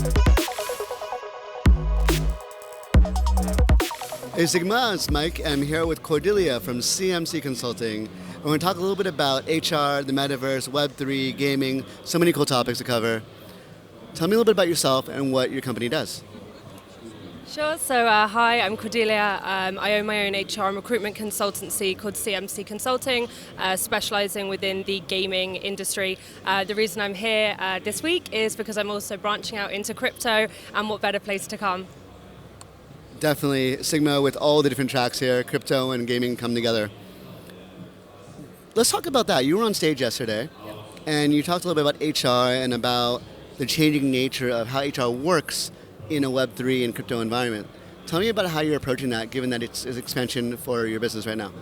Hey SiGMA, it's Mike. I'm here with Cordelia from CMC Consulting. We're going to talk a little bit about HR, the metaverse, Web3, gaming, so many cool topics to cover. Tell me a little bit about yourself and what your company does. Sure. So hi, I'm Cordelia. I own my own HR and recruitment consultancy called CMC Consulting, specializing within the gaming industry. The reason I'm here this week is because I'm also branching out into crypto, and what better place to come? Definitely SiGMA with all the different tracks here, crypto and gaming come together. Let's talk about that. You were on stage yesterday, and you talked a little bit about HR and about the changing nature of how HR works in a Web3 and crypto environment. Tell me about how you're approaching that, given that it's expansion for your business right now.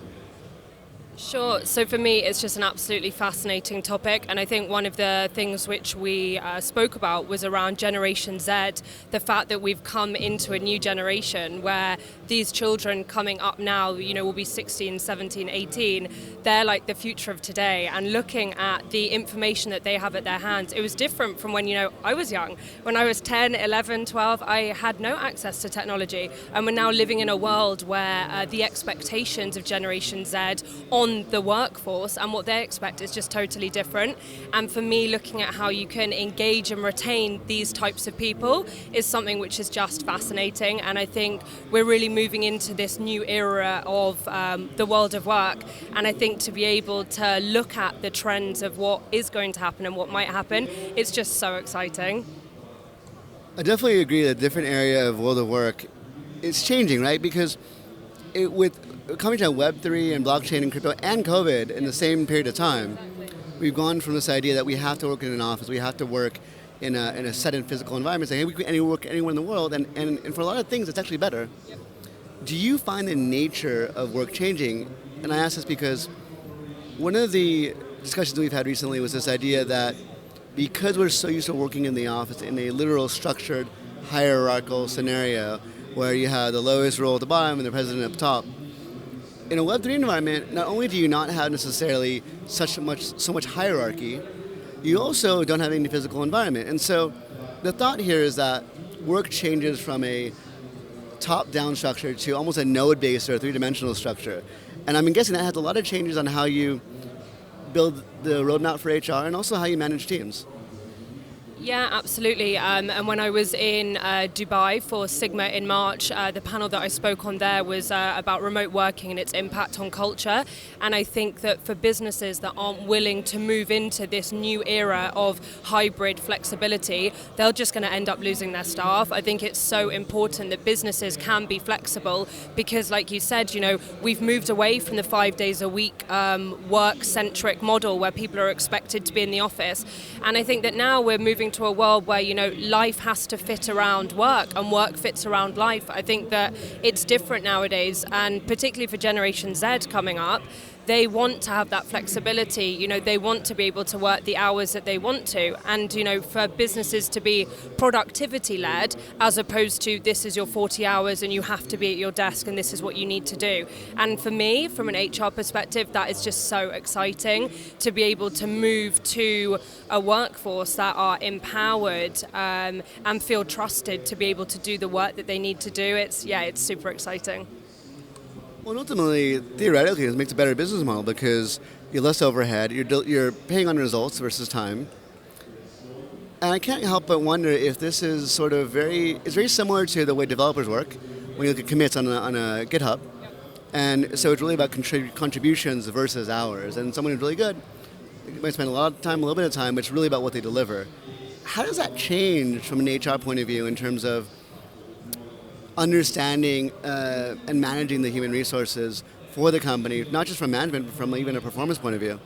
Sure. So for me, it's just an absolutely fascinating topic. And I think one of the things which we spoke about was around Generation Z, the fact that we've come into a new generation where these children coming up now, will be 16, 17, 18. They're like the future of today. And looking at the information that they have at their hands, it was different from when, I was young. When I was 10, 11, 12, I had no access to technology. And we're now living in a world where the expectations of Generation Z on the workforce and what they expect is just totally different. And for me, looking at how you can engage and retain these types of people is something which is just fascinating. And I think we're really moving into this new era of the world of work. And I think to be able to look at the trends of what is going to happen and what might happen, it's just so exciting. I definitely agree that different area of world of work is changing, right? Because with coming to Web3 and blockchain and crypto and COVID in the same period of time, we've gone from this idea that we have to work in an office, we have to work in a set and physical environment, saying, hey, we can work anywhere in the world, and for a lot of things, it's actually better. Yep. Do you find the nature of work changing? And I ask this because one of the discussions we've had recently was this idea that because we're so used to working in the office in a literal structured hierarchical scenario where you have the lowest role at the bottom and the president up top, in a Web3 environment, not only do you not have necessarily so much hierarchy, you also don't have any physical environment. And so the thought here is that work changes from a top-down structure to almost a node-based or a three-dimensional structure. And I'm guessing that has a lot of changes on how you build the roadmap for HR and also how you manage teams. Yeah, absolutely. And when I was in Dubai for SiGMA in March, the panel that I spoke on there was about remote working and its impact on culture. And I think that for businesses that aren't willing to move into this new era of hybrid flexibility, they're just going to end up losing their staff. I think it's so important that businesses can be flexible because, like you said, we've moved away from the 5 days a week work-centric model where people are expected to be in the office. And I think that now we're moving to a world where life has to fit around work and work fits around life. I think that it's different nowadays, and particularly for Generation Z coming up, they want to have that flexibility. They want to be able to work the hours that they want to, and for businesses to be productivity led as opposed to this is your 40 hours and you have to be at your desk and this is what you need to do. And for me, from an HR perspective, that is just so exciting to be able to move to a workforce that are empowered and feel trusted to be able to do the work that they need to do. It's super exciting. Well, ultimately, theoretically, it makes a better business model because you're less overhead, you're paying on results versus time. And I can't help but wonder if this is it's very similar to the way developers work when you look at commits on a GitHub. And so it's really about contributions versus hours. And someone who's really good, they might spend a lot of time, a little bit of time, but it's really about what they deliver. How does that change from an HR point of view in terms of understanding and managing the human resources for the company, not just from management, but from even a performance point of view?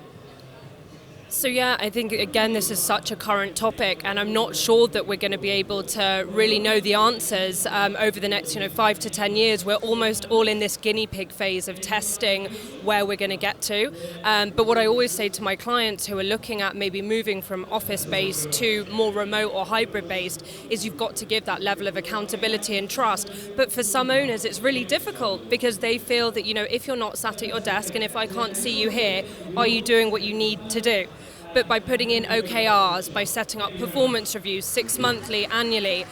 So yeah, I think again this is such a current topic, and I'm not sure that we're going to be able to really know the answers over the next 5 to 10 years. We're almost all in this guinea pig phase of testing where we're going to get to. But what I always say to my clients who are looking at maybe moving from office-based to more remote or hybrid-based is you've got to give that level of accountability and trust. But for some owners, it's really difficult because they feel that if you're not sat at your desk and if I can't see you here, are you doing what you need to do? but by putting in OKRs, by setting up performance reviews 6 monthly, annually,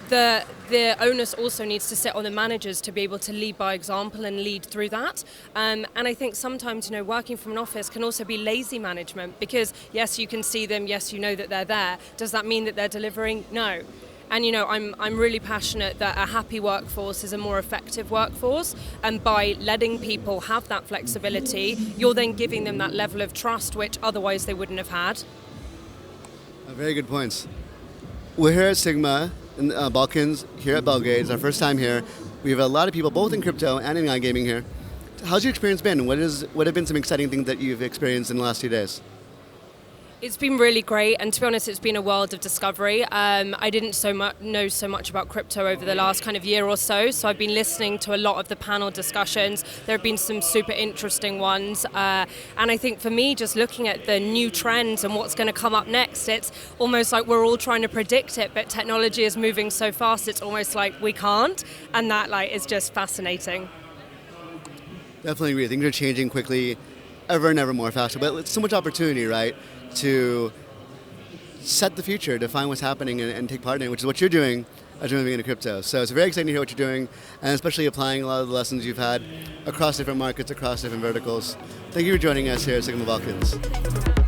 the onus also needs to sit on the managers to be able to lead by example and lead through that. And I think sometimes, working from an office can also be lazy management, because yes, you can see them, yes, you know that they're there. Does that mean that they're delivering? No. And I'm really passionate that a happy workforce is a more effective workforce, and by letting people have that flexibility, you're then giving them that level of trust which otherwise they wouldn't have had. Very good points. We're here at SiGMA in the Balkans, here at Belgrade. It's our first time here. We have a lot of people both in crypto and in iGaming here. How's your experience been? What have been some exciting things that you've experienced in the last 2 days? It's been really great, and to be honest, it's been a world of discovery. I didn't know so much about crypto over the last kind of year or so I've been listening to a lot of the panel discussions. There have been some super interesting ones, and I think for me, just looking at the new trends and what's going to come up next, it's almost like we're all trying to predict it, but technology is moving so fast, it's almost like we can't, and that is just fascinating. Definitely agree. Things are changing quickly, ever and ever more faster, but it's so much opportunity, right? To set the future, define what's happening, and take part in it, which is what you're doing as you're moving into crypto. So it's very exciting to hear what you're doing, and especially applying a lot of the lessons you've had across different markets, across different verticals. Thank you for joining us here at SiGMA Balkans.